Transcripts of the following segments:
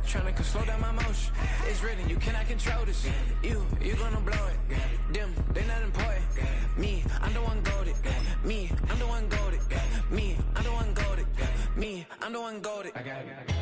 Tryna slow down my motion. It's written, you cannot control this. You gonna blow it. Them, they not important. Me, I'm the one goated. Me, I'm the one goated. Me, I'm the one goated. Me, I'm the one goated. I got it.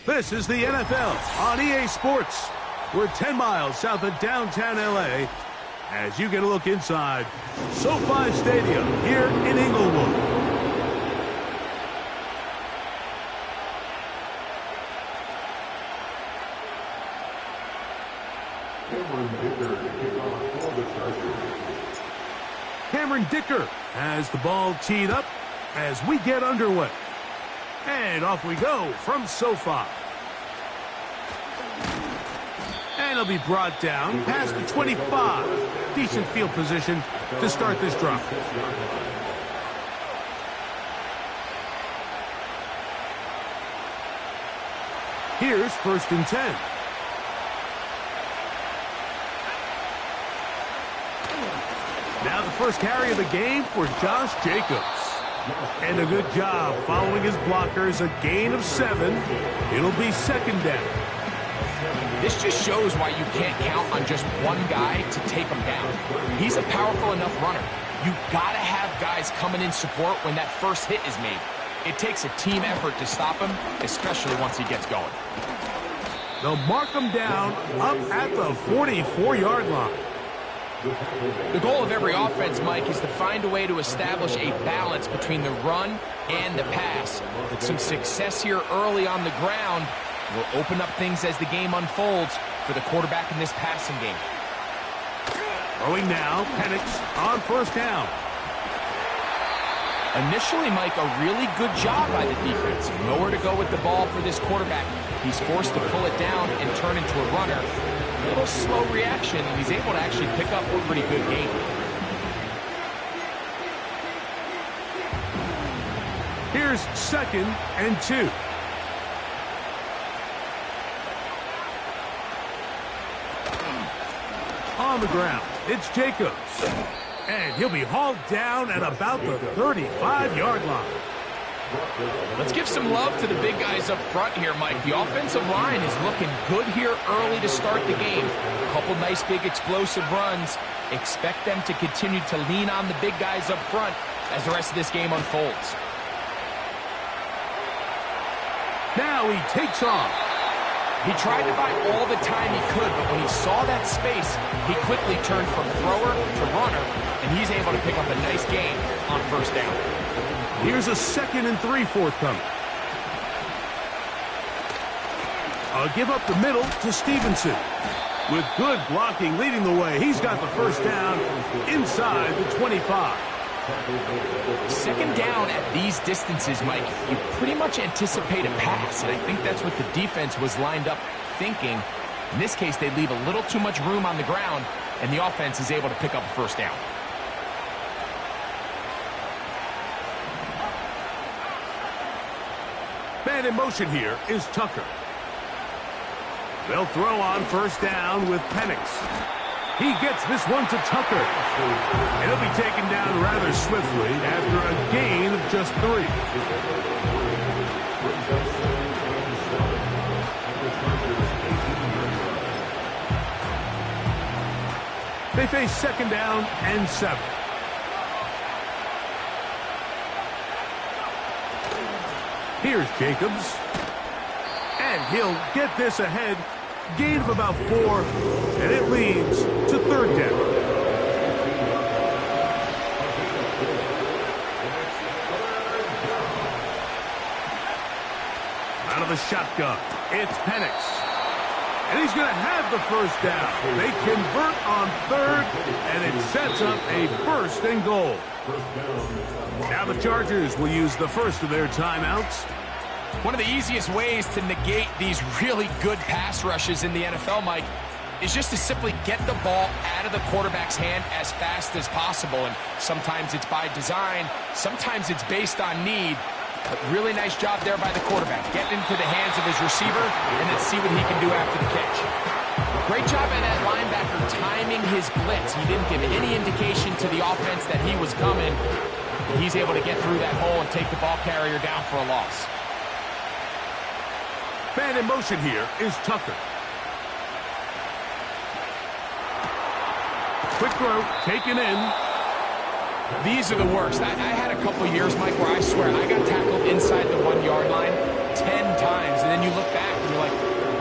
This is the NFL on EA Sports. We're 10 miles south of downtown LA as you get a look inside SoFi Stadium here in Inglewood. Cameron Dicker has the ball teed up as we get underway. And off we go from SoFi. And he'll be brought down past the 25. Decent field position to start this drive. Here's 1st and 10. Now the first carry of the game for Josh Jacobs. And a good job following his blockers, a gain of 7. It'll be 2nd down. This just shows why you can't count on just one guy to take him down. He's a powerful enough runner. You gotta have guys coming in support when that first hit is made. It takes a team effort to stop him, especially once he gets going. They'll mark him down up at the 44-yard line. The goal of every offense, Mike, is to find a way to establish a balance between the run and the pass. Some success here early on the ground will open up things as the game unfolds for the quarterback in this passing game. Throwing now, Penix on 1st down. Initially, Mike, a really good job by the defense. Nowhere to go with the ball for this quarterback. He's forced to pull it down and turn into a runner. A little slow reaction, and he's able to actually pick up a pretty good game. Here's 2nd and 2. On the ground, it's Jacobs. And he'll be hauled down at about the 35-yard line. Let's give some love to the big guys up front here, Mike. The offensive line is looking good here early to start the game. A couple nice big explosive runs. Expect them to continue to lean on the big guys up front as the rest of this game unfolds. Now he takes off. He tried to buy all the time he could, but when he saw that space, he quickly turned from thrower to runner, and he's able to pick up a nice gain on 1st down. Here's a 2nd and 3 forthcoming. A give up the middle to Stevenson. With good blocking leading the way, he's got the 1st down inside the 25. 2nd down at these distances, Mike, you pretty much anticipate a pass, and I think that's what the defense was lined up thinking. In this case, they leave a little too much room on the ground, and the offense is able to pick up a 1st down. Man in motion here is Tucker. They'll throw on 1st down with Penix. He gets this one to Tucker. And he'll be taken down rather swiftly after a gain of just 3. They face 2nd down and 7. Here's Jacobs. And he'll get this ahead. Gain of about 4, and it leads to 3rd down. Out of the shotgun, it's Penix. And he's going to have the first down. They convert on third, and it sets up a 1st and goal. Now the Chargers will use the first of their timeouts. One of the easiest ways to negate these really good pass rushes in the NFL, Mike, is just to simply get the ball out of the quarterback's hand as fast as possible. And sometimes it's by design, sometimes it's based on need. But really nice job there by the quarterback, getting into the hands of his receiver, and then see what he can do after the catch. Great job by that linebacker timing his blitz. He didn't give any indication to the offense that he was coming. He's able to get through that hole and take the ball carrier down for a loss. Man in motion here is Tucker. Quick throw, taken in. These are the worst. I had a couple years, Mike, where I swear I got tackled inside the 1-yard line 10 times, and then you look back and you're like,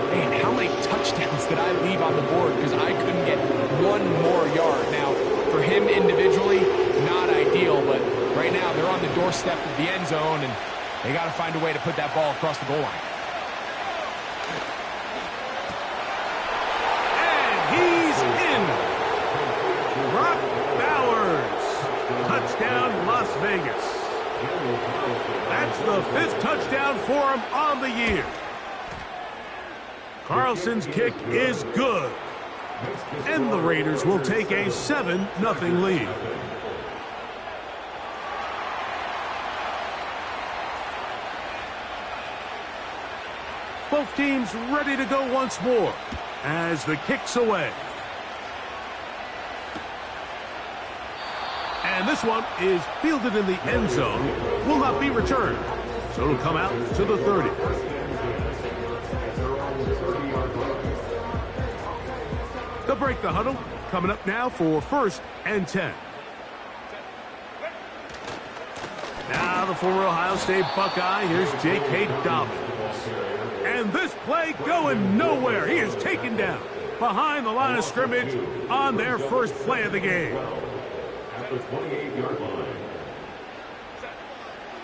man, how many touchdowns did I leave on the board because I couldn't get one more yard? Now, for him individually, not ideal, but right now they're on the doorstep of the end zone, and they got to find a way to put that ball across the goal line. And he's in. Brock Bowers. Touchdown, Las Vegas. That's the 5th touchdown for him on the year. Carlson's kick is good. And the Raiders will take a 7-0 lead. Both teams ready to go once more as the kick's away. And this one is fielded in the end zone, will not be returned. So it'll come out to the 30. They'll break the huddle. Coming up now for 1st and 10. Now the former Ohio State Buckeye, here's J.K. Dobbins. And this play going nowhere. He is taken down behind the line of scrimmage on their first play of the game. The 28-yard line.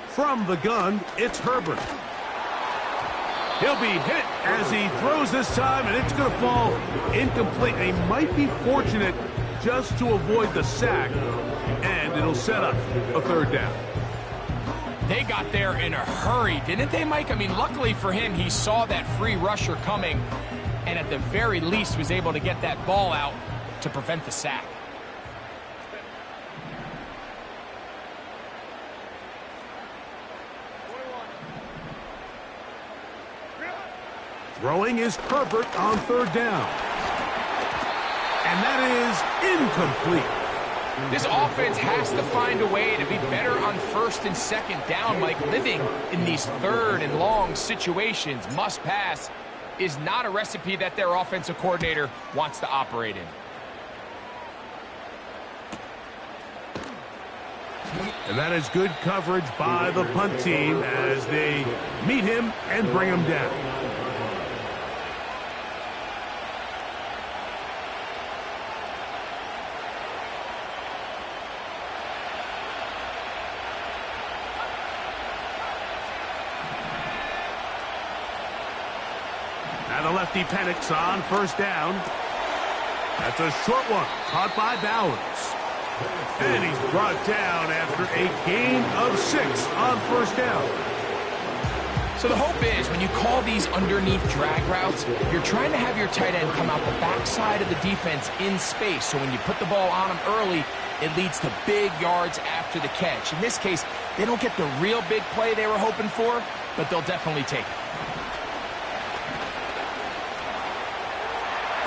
From the gun, it's Herbert. He'll be hit as he throws this time, and it's going to fall incomplete. They might be fortunate just to avoid the sack, and it'll set up a 3rd down. They got there in a hurry, didn't they, Mike? I mean, luckily for him, he saw that free rusher coming, and at the very least was able to get that ball out to prevent the sack. Throwing is Herbert on 3rd down. And that is incomplete. This offense has to find a way to be better on 1st and 2nd down, Mike. Living in these 3rd and long situations, must pass, is not a recipe that their offensive coordinator wants to operate in. And that is good coverage by the punt team as they meet him and bring him down. Now the lefty panics on 1st down. That's a short one, caught by Bowers. And he's brought down after a gain of 6 on 1st down. So the hope is when you call these underneath drag routes, you're trying to have your tight end come out the backside of the defense in space. So when you put the ball on him early, it leads to big yards after the catch. In this case, they don't get the real big play they were hoping for, but they'll definitely take it.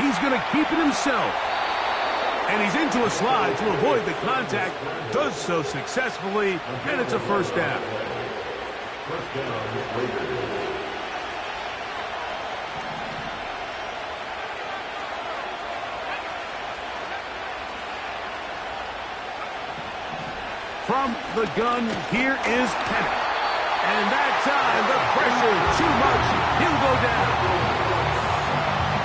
He's going to keep it himself. And he's into a slide to avoid the contact. Does so successfully, and it's a 1st down. From the gun, here is Penny. And that time, the pressure too much. He'll go down.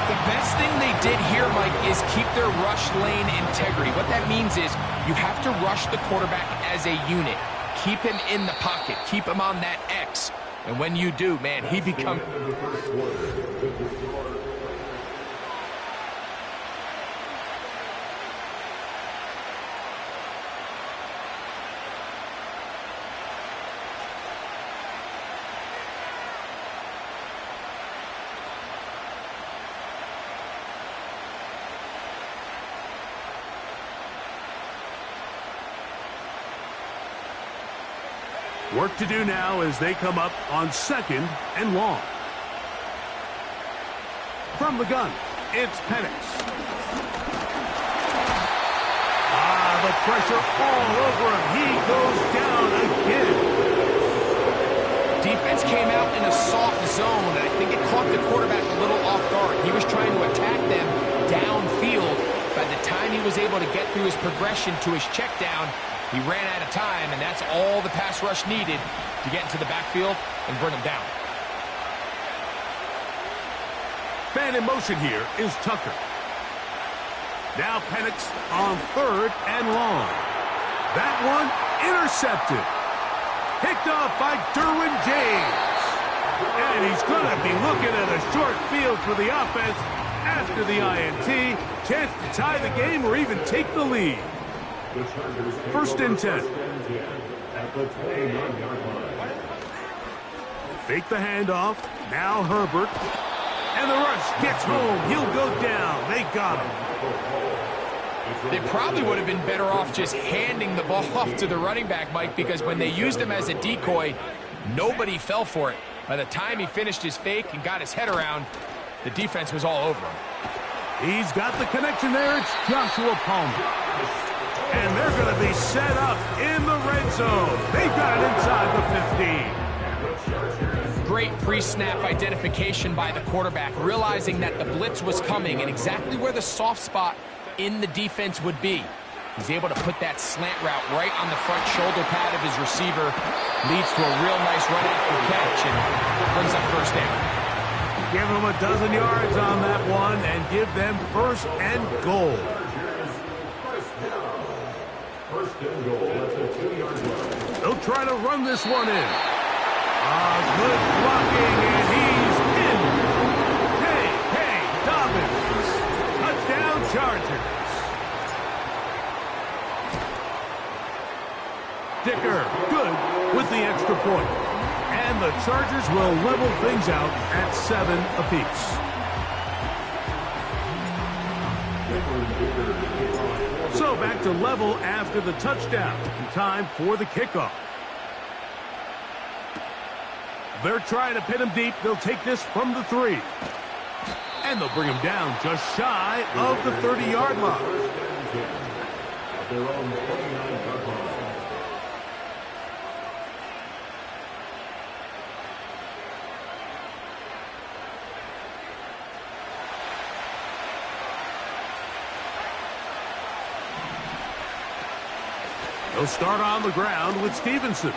The best thing they did here, Mike, is keep their rush lane integrity. What that means is you have to rush the quarterback as a unit. Keep him in the pocket. Keep him on that X. And when you do, man, he becomes... Work to do now as they come up on 2nd and long. From the gun, it's Penix. The pressure all over him. He goes down again. Defense came out in a soft zone, and I think it caught the quarterback a little off guard. He was trying to attack them downfield. By the time he was able to get through his progression to his check down, he ran out of time, and that's all the pass rush needed to get into the backfield and bring him down. Man in motion here is Tucker. Now Penix on 3rd and long. That one intercepted. Picked off by Derwin James. And he's going to be looking at a short field for the offense after the INT. Chance to tie the game or even take the lead. 1st and 10. Fake the handoff. Now Herbert. And the rush gets home. He'll go down. They got him. They probably would have been better off just handing the ball off to the running back, Mike, because when they used him as a decoy, nobody fell for it. By the time he finished his fake and got his head around, the defense was all over him. He's got the connection there. It's Joshua Palmer. And they're going to be set up in the red zone. They've got it inside the 15. Great pre-snap identification by the quarterback, realizing that the blitz was coming and exactly where the soft spot in the defense would be. He's able to put that slant route right on the front shoulder pad of his receiver. Leads to a real nice run after catch and brings up 1st down. Give them a dozen yards on that one and give them 1st and goal. 1st and goal at the 2-yard line. They'll try to run this one in. Good blocking, and he's in. Hey, Dobbins. Touchdown, Chargers. Dicker, good with the extra point. And the Chargers will level things out at 7 apiece. So back to level after the touchdown. Time for the kickoff. They're trying to pin him deep. They'll take this from the 3. And they'll bring him down just shy of the 30-yard line. They'll start on the ground with Stevenson.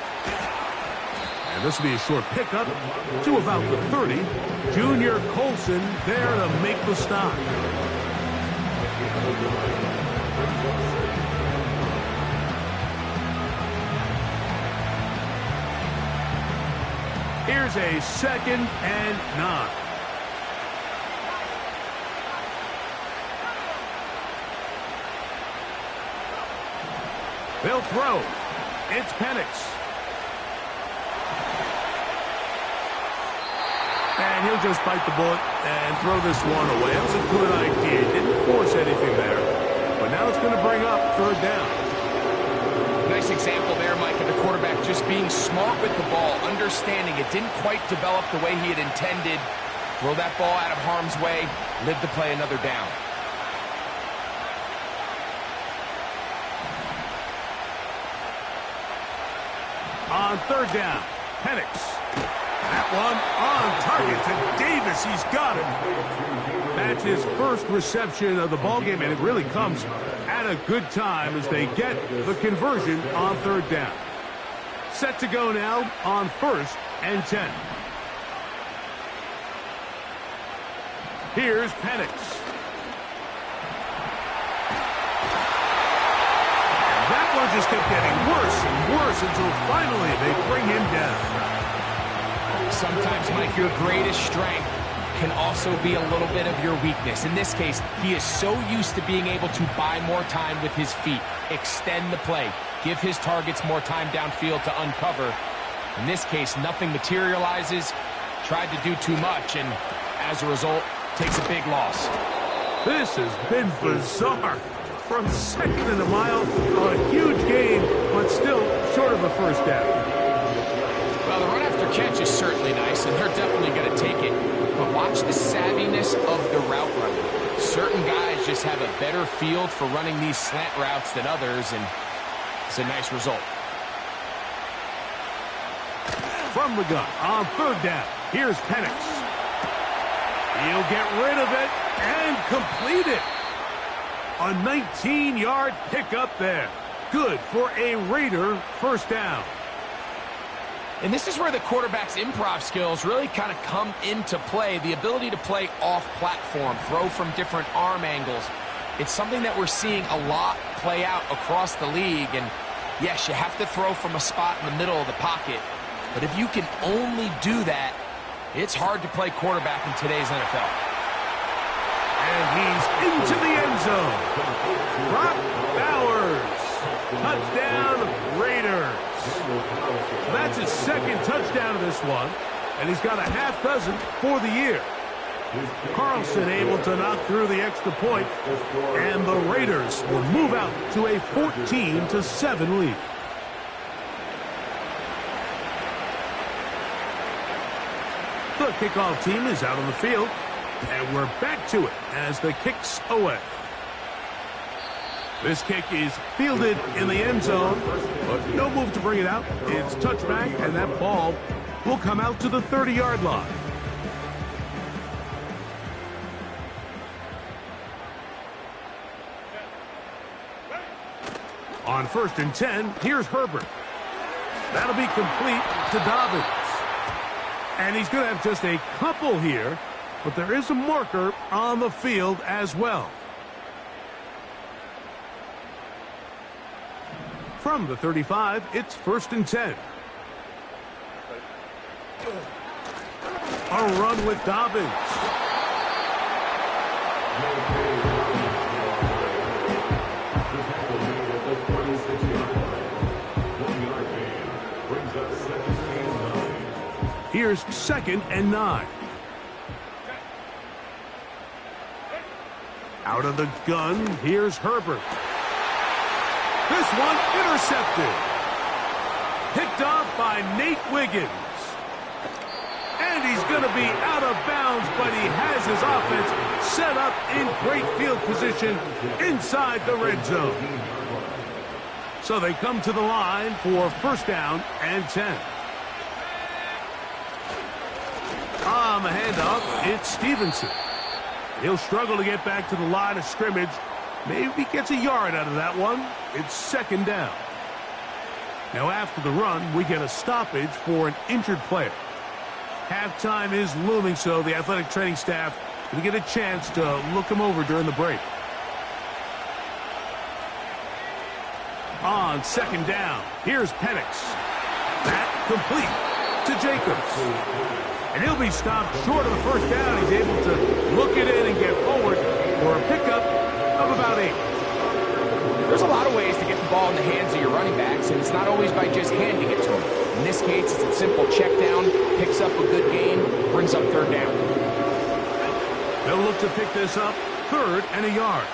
And this will be a short pickup to about the 30. Junior Colson there to make the stop. Here's a 2nd and 9. They'll throw. It's Penix. And he'll just bite the bullet and throw this one away. That's a good idea. Didn't force anything there. But now it's going to bring up 3rd down. Nice example there, Mike, of the quarterback just being smart with the ball, understanding it didn't quite develop the way he had intended. Throw that ball out of harm's way, live to play another down. On 3rd down, Penix. That one on target to Davis. He's got it. That's his first reception of the ballgame, and it really comes at a good time as they get the conversion on 3rd down. Set to go now on 1st and 10. Here's Penix. And that one just kept getting worse and worse until finally they bring him down. Sometimes, Mike, your greatest strength can also be a little bit of your weakness. In this case, he is so used to being able to buy more time with his feet, extend the play, give his targets more time downfield to uncover. In this case, nothing materializes, tried to do too much, and as a result, takes a big loss. This has been bizarre. From 2nd and a mile, a huge gain, but still short of a 1st down. catch is certainly nice, and they're definitely going to take it. But watch the savviness of the route running. Certain guys just have a better feel for running these slant routes than others, and it's a nice result. From the gun on third down, here's Penix. He'll get rid of it and complete it. A 19-yard pickup there. Good for a Raider first down. And this is where the quarterback's improv skills really kind of come into play. The ability to play off-platform, throw from different arm angles. It's something that we're seeing a lot play out across the league. And yes, you have to throw from a spot in the middle of the pocket. But if you can only do that, it's hard to play quarterback in today's NFL. And he's into the end zone. Brock Bowers. Touchdown, Raiders. That's his second touchdown of this one, and he's got a half dozen for the year. Carlson able to knock through the extra point, and the Raiders will move out to a 14-7 lead. The kickoff team is out on the field, and we're back to it as the kick's away. This kick is fielded in the end zone, but no move to bring it out. It's touchback, and that ball will come out to the 30-yard line. On 1st and 10, here's Herbert. That'll be complete to Dobbins. And he's going to have just a couple here, but there is a marker on the field as well. From the 35, it's 1st and 10. A run with Dobbins. Here's 2nd and 9. Out of the gun, here's Herbert. This one intercepted. Picked off by Nate Wiggins. And he's going to be out of bounds, but he has his offense set up in great field position inside the red zone. So they come to the line for 1st down and 10. On the handoff, it's Stevenson. He'll struggle to get back to the line of scrimmage. Maybe he gets a yard out of that one. It's 2nd down. Now after the run, we get a stoppage for an injured player. Halftime is looming, so the athletic training staff will get a chance to look him over during the break. On 2nd down, here's Penix. That complete to Jacobs. And he'll be stopped short of the 1st down. He's able to look it in and get forward for a pickup of about 8. There's a lot of ways to get the ball in the hands of your running backs, and it's not always by just handing it to them. In this case, it's a simple check down, picks up a good gain, brings up 3rd down. They'll look to pick this up 3rd and a yard.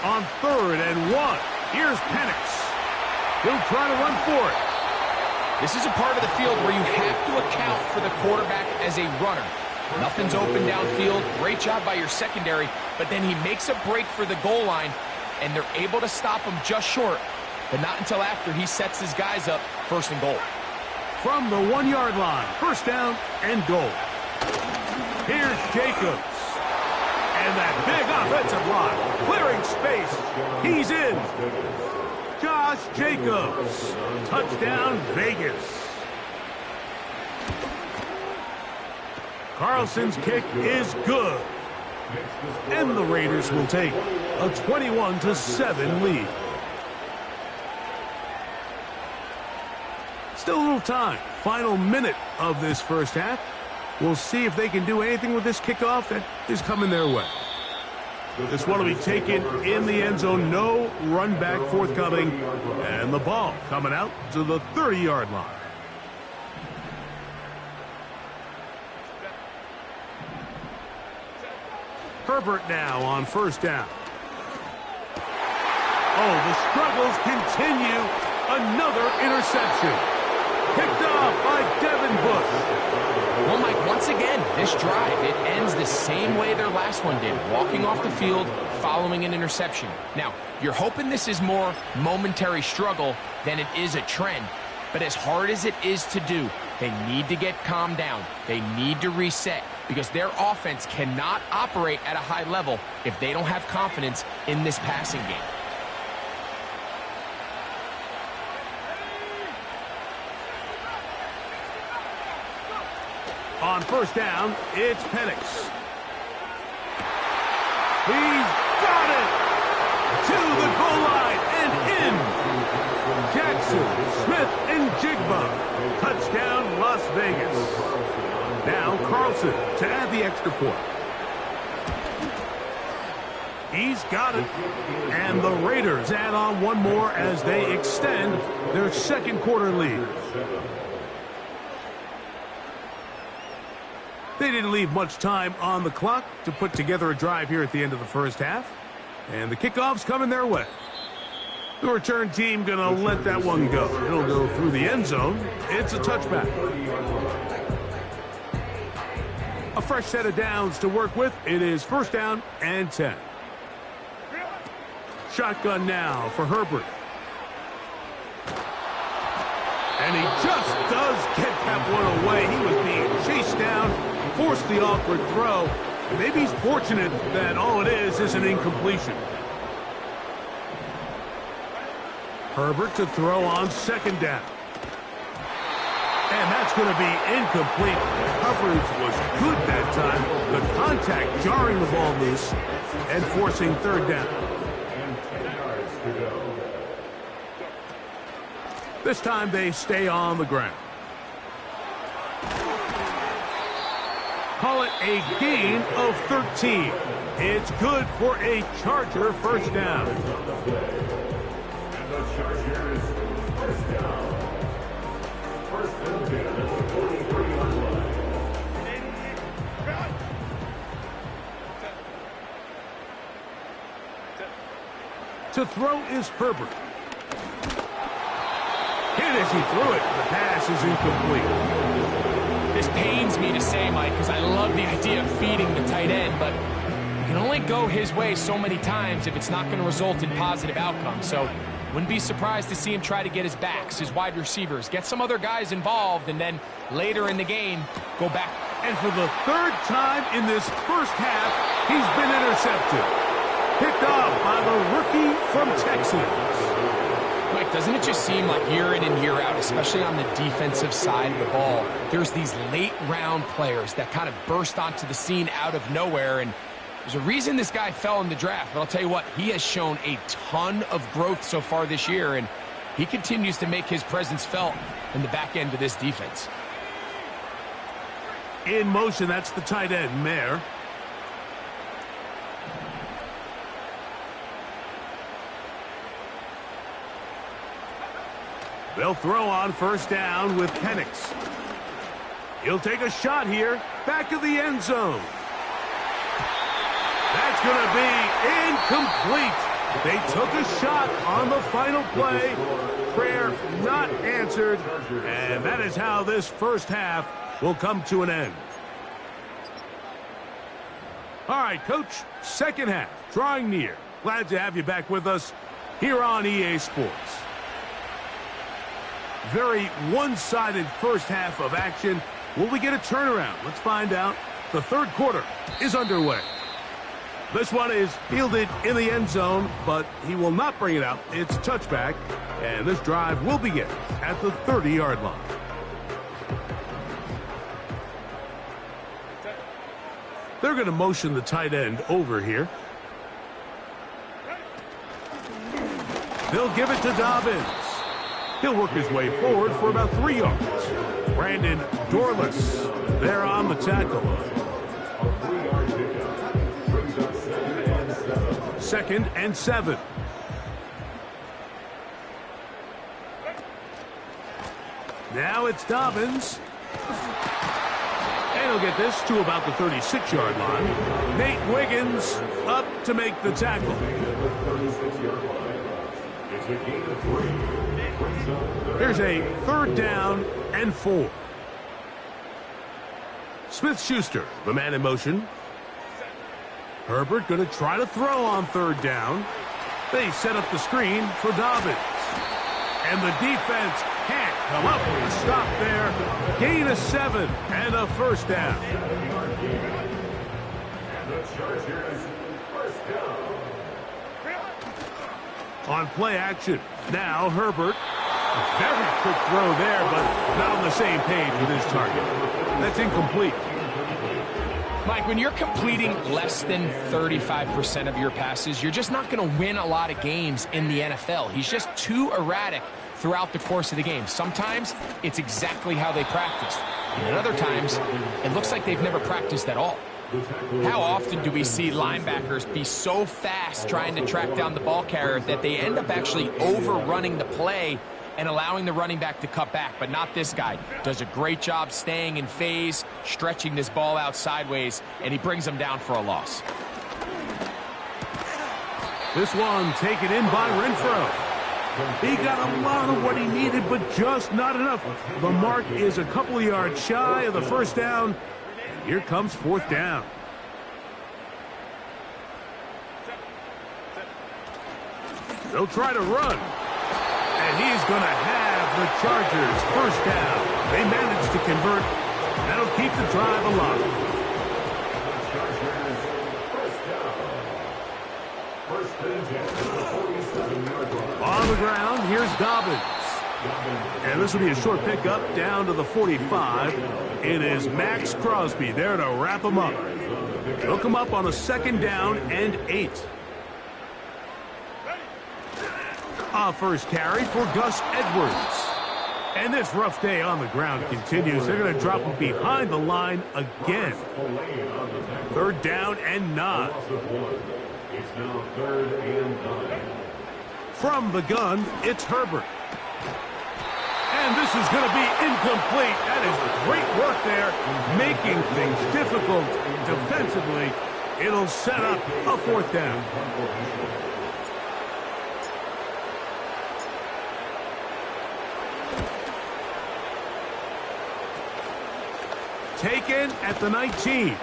On 3rd and 1, here's Penix. He'll try to run for it. This is a part of the field where you have to account for the quarterback as a runner. Nothing's open downfield. Great job by your secondary, but then he makes a break for the goal line, and they're able to stop him just short, but not until after he sets his guys up 1st and goal. From the 1-yard line, 1st down and goal. Here's Jacobs. And that big offensive line, clearing space. He's in. Josh Jacobs. Touchdown, Vegas. Carlson's kick is good. And the Raiders will take a 21-7 lead. Still a little time. Final minute of this 1st half. We'll see if they can do anything with this kickoff that is coming their way. This one will be taken in the end zone. No run back forthcoming. And the ball coming out to the 30-yard line. Herbert now on first down. Oh, the struggles continue. Another interception. Picked off by Devin Bush. Well, Mike, once again, this drive, it ends the same way their last one did, walking off the field following an interception. Now, you're hoping this is more momentary struggle than it is a trend, but as hard as it is to do, they need to get calmed down. They need to reset because their offense cannot operate at a high level if they don't have confidence in this passing game. On first down, it's Penix. He's got it! To the goal line and in! Jackson, Smith, and Jigba. Touchdown, Las Vegas. Now Carlson to add the extra point. He's got it. And the Raiders add on one more as they extend their second quarter lead. They didn't leave much time on the clock to put together a drive here at the end of the first half. And the kickoff's coming their way. The return team going to let that one go. It'll go through the end zone. It's a touchback. A fresh set of downs to work with. It is first down and 10. Shotgun now for Herbert. And he just does get that one away. He was being chased down, forced the awkward throw. Maybe he's fortunate that all it is an incompletion. Herbert to throw on second down. And that's going to be incomplete. Coverage was good that time. The contact jarring the ball loose and forcing third down. This time they stay on the ground. Call it a gain of 13. It's good for a Charger first down. And the Chargers first down. First and 10 at the 43-yard line. To throw is Herbert. Hit as he threw it. The pass is incomplete. This pains me to say, Mike, because I love the idea of feeding the tight end, but you can only go his way so many times if it's not going to result in positive outcomes. So wouldn't be surprised to see him try to get his backs, his wide receivers, get some other guys involved, and then later in the game, go back. And for the third time in this first half, he's been intercepted. Picked off by the rookie from Texas. Mike, doesn't it just seem like year in and year out, especially on the defensive side of the ball, there's these late-round players that kind of burst onto the scene out of nowhere, and there's a reason this guy fell in the draft, but I'll tell you what, he has shown a ton of growth so far this year, and he continues to make his presence felt in the back end of this defense. In motion, that's the tight end, Mayer. They'll throw on first down with Penix. He'll take a shot here, back of the end zone. That's going to be incomplete. They took a shot on the final play. Prayer not answered, and that is how this first half will come to an end. All right, Coach, second half, drawing near. Glad to have you back with us here on EA Sports. Very one-sided first half of action. Will we get a turnaround? Let's find out. The third quarter is underway. This one is fielded in the end zone, but he will not bring it out. It's touchback, and this drive will begin at the 30-yard line. They're going to motion the tight end over here. They'll give it to Dobbins. He'll work his way forward for about 3 yards. Brandon Dorless there on the tackle. Second and 7. Now it's Dobbins. And he'll get this to about the 36-yard line. Nate Wiggins up to make the tackle. Here's a 3rd down and 4. Smith-Schuster, the man in motion. Herbert going to try to throw on 3rd down. They set up the screen for Dobbins. And the defense can't come up with a stop there. Gain of 7 and a 1st down. And the Chargers, 1st down. On play action, now Herbert. Very quick throw there, but not on the same page with his target. That's incomplete. Mike, when you're completing less than 35% of your passes, you're just not going to win a lot of games in the NFL. He's just too erratic throughout the course of the game. Sometimes it's exactly how they practiced. And other times, it looks like they've never practiced at all. How often do we see linebackers be so fast trying to track down the ball carrier that they end up actually overrunning the play and allowing the running back to cut back? But not this guy. Does a great job staying in phase, stretching this ball out sideways, and he brings them down for a loss. This one taken in by Renfro. He got a lot of what he needed, but just not enough. The mark is a couple of yards shy of the 1st down. And here comes 4th down. They'll try to run. And he's going to have the Chargers 1st down. They managed to convert. That'll keep the drive alive. On the ground, here's Dobbins. And this will be a short pickup down to the 45. It is Max Crosby there to wrap him up. They'll come up on a 2nd down and 8. A first carry for Gus Edwards. And this rough day on the ground continues. They're going to drop him behind the line again. 3rd down and 9. It's now 3rd and 9. From the gun, it's Herbert. And this is going to be incomplete. That is great work there, making things difficult defensively. It'll set up a 4th down. Taken at the 19.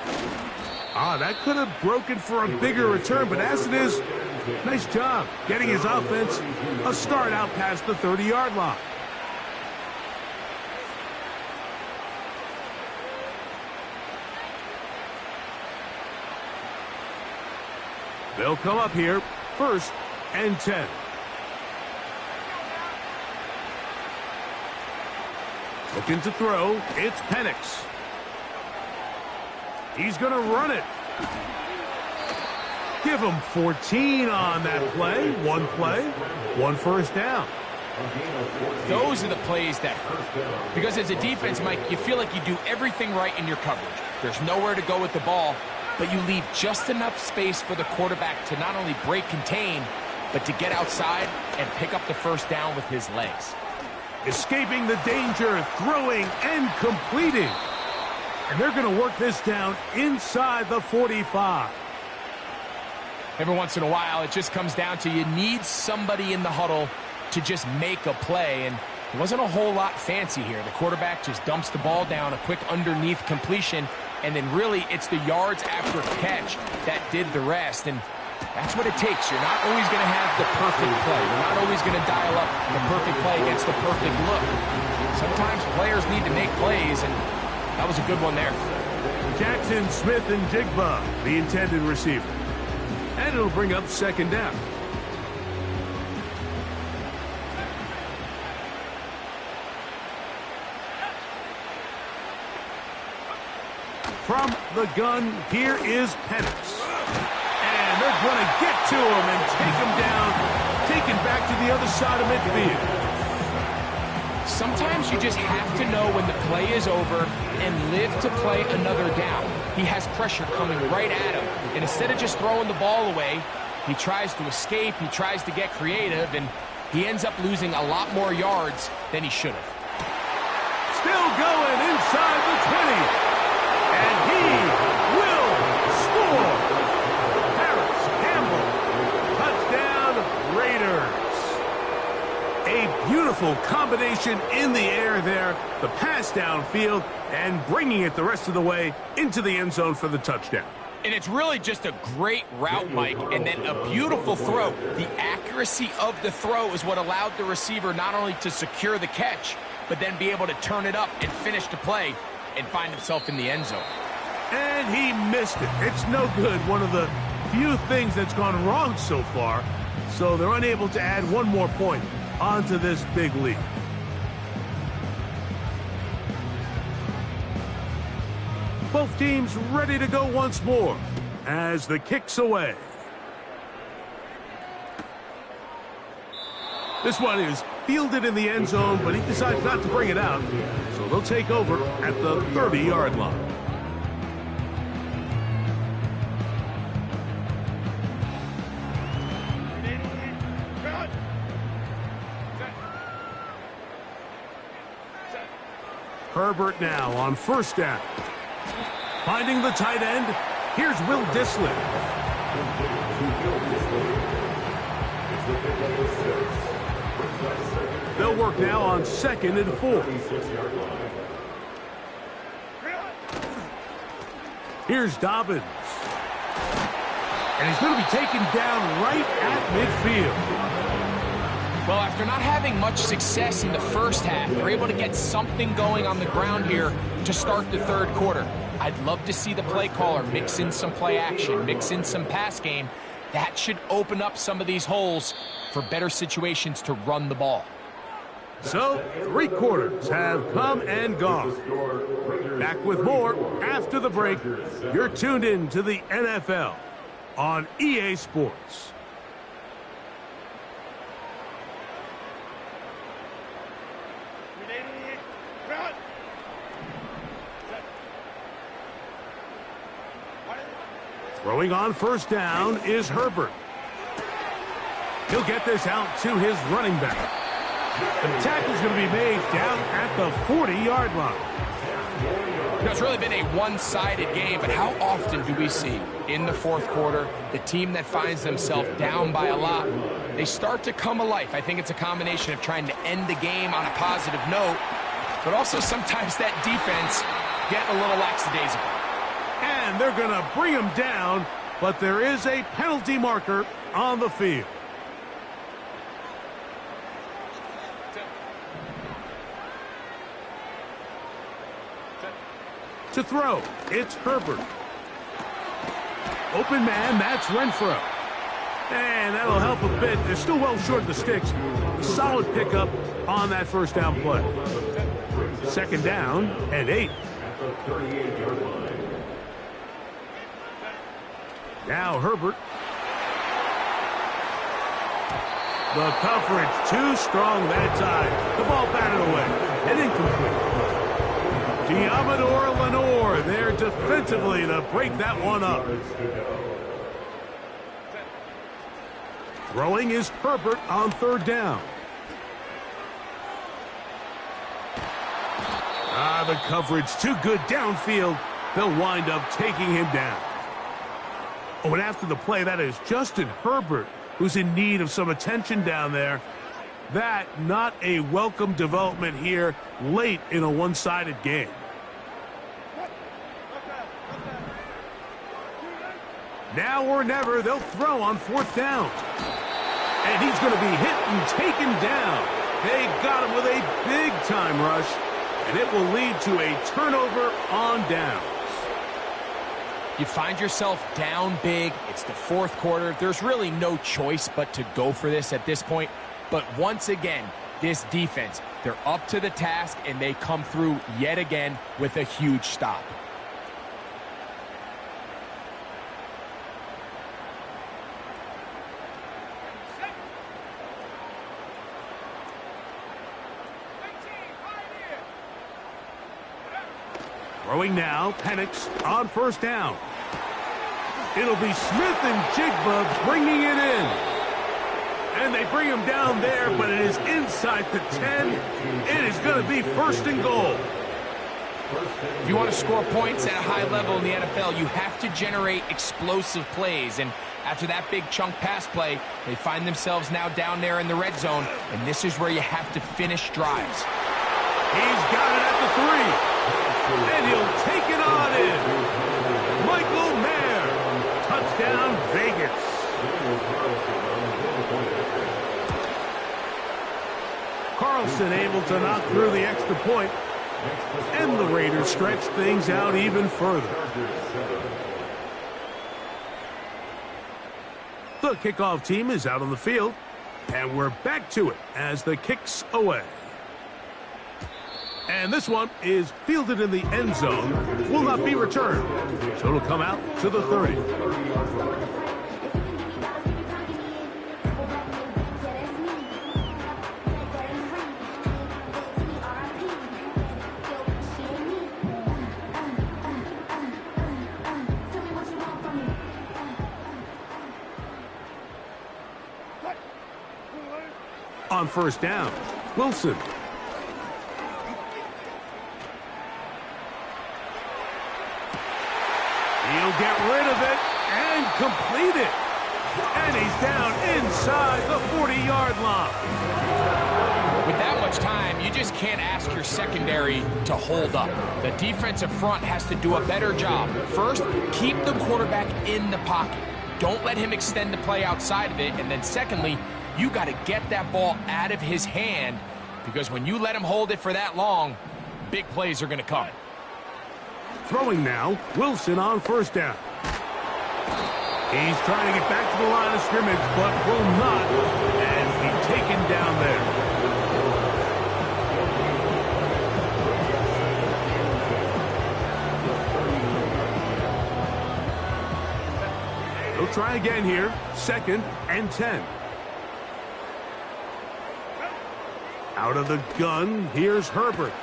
That could have broken for a bigger return, but as it is, nice job getting his offense a start out past the 30-yard line. They'll come up here, 1st and 10. Looking to throw, it's Penix. He's going to run it. Give him 14 on that play. One 1st down. Those are the plays that hurt. Because as a defense, Mike, you feel like you do everything right in your coverage. There's nowhere to go with the ball, but you leave just enough space for the quarterback to not only break contain, but to get outside and pick up the 1st down with his legs. Escaping the danger, throwing and completing. And they're going to work this down inside the 45. Every once in a while, it just comes down to you need somebody in the huddle to just make a play. And it wasn't a whole lot fancy here. The quarterback just dumps the ball down, a quick underneath completion, and then really it's the yards after catch that did the rest. And that's what it takes. You're not always going to have the perfect play. You're not always going to dial up the perfect play against the perfect look. Sometimes players need to make plays, and that was a good one there. Jackson, Smith, and Jigba, the intended receiver. And it'll bring up 2nd down. From the gun, here is Penix. And they're going to get to him and take him down, taken back to the other side of midfield. Sometimes you just have to know when the play is over and live to play another down. He has pressure coming right at him, and instead of just throwing the ball away, he tries to escape, he tries to get creative, and he ends up losing a lot more yards than he should have. Still going inside the 20. beautiful combination in the air there. The pass downfield and bringing it the rest of the way into the end zone for the touchdown. And it's really just a great route, Mike, and then a beautiful throw. The accuracy of the throw is what allowed the receiver not only to secure the catch, but then be able to turn it up and finish the play and find himself in the end zone. And he missed it. It's no good. One of the few things that's gone wrong so far. So they're unable to add one more point onto this big lead. Both teams ready to go once more as the kick's away. This one is fielded in the end zone, but he decides not to bring it out. So they'll take over at the 30-yard line. Herbert now on first down. Finding the tight end, here's Will Dissly. They'll work now on 2nd and 4. Here's Dobbins. And he's going to be taken down right at midfield. Well, after not having much success in the first half, they're able to get something going on the ground here to start the third quarter. I'd love to see the play caller mix in some play action, mix in some pass game. That should open up some of these holes for better situations to run the ball. So, 3 quarters have come and gone. Back with more after the break. You're tuned in to the NFL on EA Sports. Throwing on first down is Herbert. He'll get this out to his running back. The tackle's going to be made down at the 40-yard line. You know, it's really been a one-sided game, but how often do we see in the fourth quarter the team that finds themselves down by a lot, they start to come alive? I think it's a combination of trying to end the game on a positive note, but also sometimes that defense getting a little lackadaisical. And they're going to bring him down, but there is a penalty marker on the field. To throw, it's Herbert. Open man, that's Renfro. And that'll help a bit. They're still well short of the sticks. Solid pickup on that first down play. 2nd down and 8. Now Herbert. The coverage too strong that time. The ball batted away and incomplete. Diamador Lenore there defensively to break that one up. Throwing is Herbert on 3rd down. The coverage too good downfield. They'll wind up taking him down. Oh, and after the play, that is Justin Herbert who's in need of some attention down there. That not a welcome development here late in a one-sided game. Now or never, they'll throw on 4th down. And he's going to be hit and taken down. They got him with a big-time rush, and it will lead to a turnover on downs. You find yourself down big. It's the fourth quarter. There's really no choice but to go for this at this point. But once again, this defense, they're up to the task, and they come through yet again with a huge stop. Throwing now, Penix on 1st down. It'll be Smith and Jigba bringing it in. And they bring him down there, but it is inside the 10. It is going to be 1st and goal. If you want to score points at a high level in the NFL, you have to generate explosive plays. And After that big chunk pass play, they find themselves now down there in the red zone, and this is where you have to finish drives. He's got it at the 3, and he'll take it on in. Michael Mayer, touchdown Vegas. Carlson able to knock through the extra point, and the Raiders stretch things out even further. The kickoff team is out on the field, and we're back to it as the kick's away. And this one is fielded in the end zone, will not be returned, so it'll come out to the 30. On first down, Wilson. He'll get rid of it and complete it. And he's down inside the 40-yard line. With that much time, you just can't ask your secondary to hold up. The defensive front has to do a better job. First, keep the quarterback in the pocket. Don't let him extend the play outside of it. And then secondly, you got to get that ball out of his hand, because when you let him hold it for that long, big plays are going to come. Throwing now, Wilson on first down. He's trying to get back to the line of scrimmage, but will not, and be taken down there. He'll try again here, 2nd and 10. Out of the gun, here's Herbert.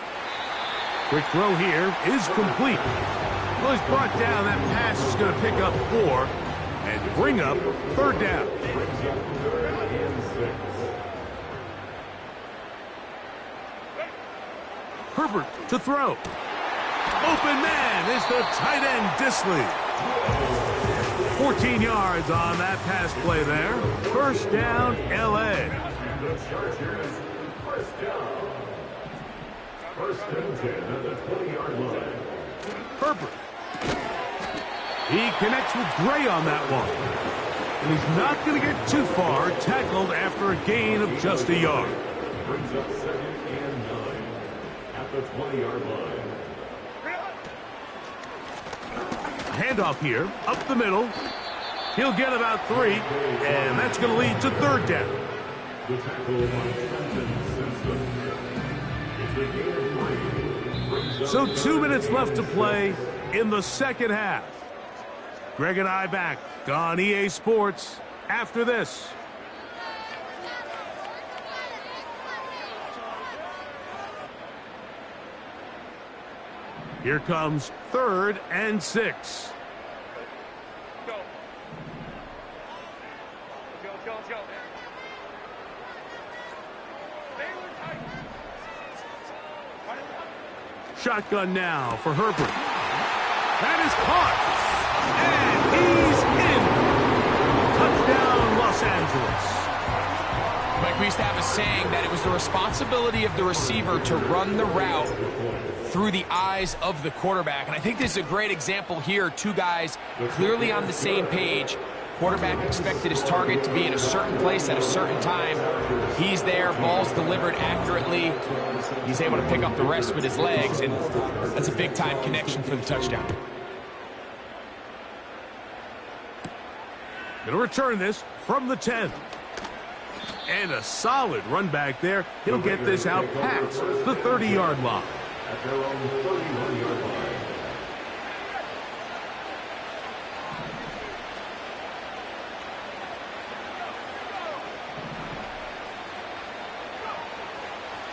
Quick throw here is complete. Well, he's brought down. That pass is going to pick up 4 and bring up 3rd down. Herbert to throw. Open man is the tight end, Disley. 14 yards on that pass play there. First down, L.A. First down. First and 10 at the 20-yard line. Herbert. He connects with Gray on that one. And he's not going to get too far, tackled after a gain of just a yard. Brings up 2nd and 9 at the 20-yard line. Handoff here, up the middle. He'll get about 3, and that's going to lead to 3rd down. The tackle by Trenton Simpson. It's a gain of 3. So 2 minutes left to play in the second half. Greg and I back on EA Sports after this. Here comes 3rd and 6. Shotgun now for Herbert. That is caught. And he's in. Touchdown, Los Angeles. Mike, we used to have a saying that it was the responsibility of the receiver to run the route through the eyes of the quarterback. And I think this is a great example here. 2 guys clearly on the same page. Quarterback expected his target to be in a certain place at a certain time. He's there, ball's delivered accurately. He's able to pick up the rest with his legs, and that's a big-time connection for the touchdown. Going to return this from the 10. And a solid run back there. He'll get this out past the 30-yard line. At their own 31-yard line.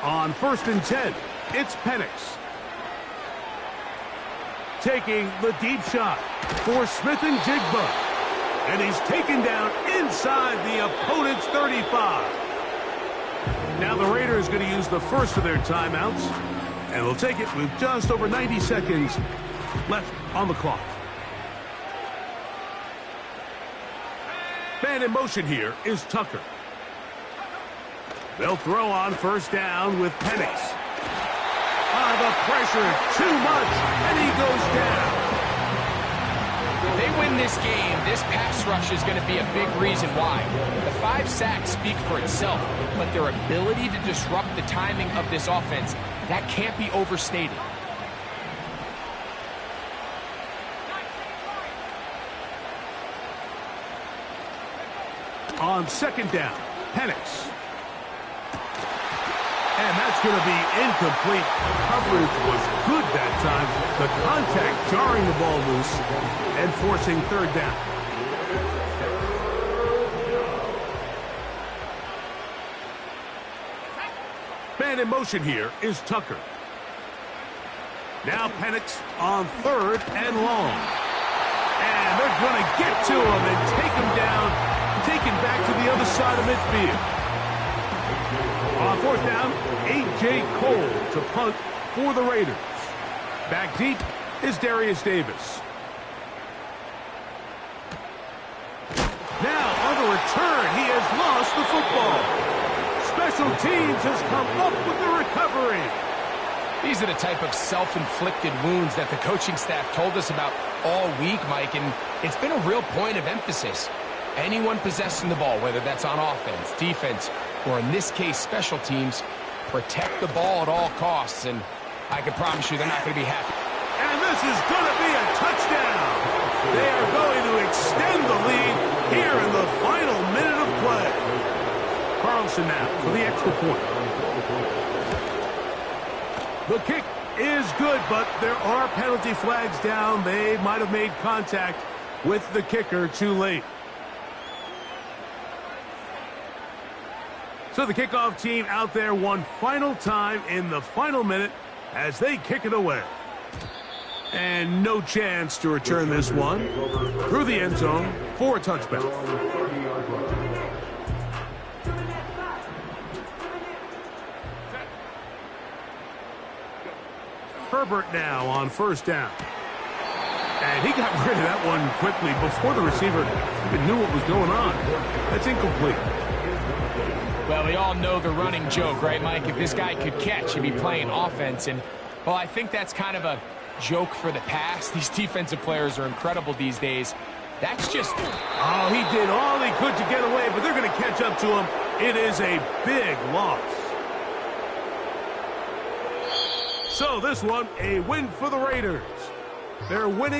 On 1st and 10, it's Penix. Taking the deep shot for Smith and Jigba. And he's taken down inside the opponent's 35. Now the Raiders going to use the first of their timeouts. And they'll take it with just over 90 seconds left on the clock. Man in motion here is Tucker. They'll throw on first down with Penix. The pressure, too much, and he goes down. If they win this game, this pass rush is going to be a big reason why. The 5 sacks speak for itself, but their ability to disrupt the timing of this offense, that can't be overstated. On second down, Penix. And that's going to be incomplete. Coverage was good that time. The contact jarring the ball loose and forcing third down. Man in motion here is Tucker. Now Penix on third and long. And they're going to get to him and take him down, taken back to the other side of midfield. On fourth down, A.J. Cole to punt for the Raiders. Back deep is Darius Davis. Now, on the return, he has lost the football. Special teams has come up with the recovery. These are the type of self-inflicted wounds that the coaching staff told us about all week, Mike, and it's been a real point of emphasis. Anyone possessing the ball, whether that's on offense, defense, or in this case, special teams, protect the ball at all costs, and I can promise you they're not going to be happy. And this is going to be a touchdown. They are going to extend the lead here in the final minute of play. Carlson now for the extra point. The kick is good, but there are penalty flags down. They might have made contact with the kicker too late. So the kickoff team out there one final time in the final minute as they kick it away. And no chance to return this one through the end zone for a touchback. Herbert now on first down. And he got rid of that one quickly before the receiver even knew what was going on. That's incomplete. Well, we all know the running joke, right, Mike? If this guy could catch, he'd be playing offense. And, well, I think that's kind of a joke for the past. These defensive players are incredible these days. That's just... Oh, he did all he could to get away, but they're going to catch up to him. It is a big loss. So this one, a win for the Raiders. They're winning.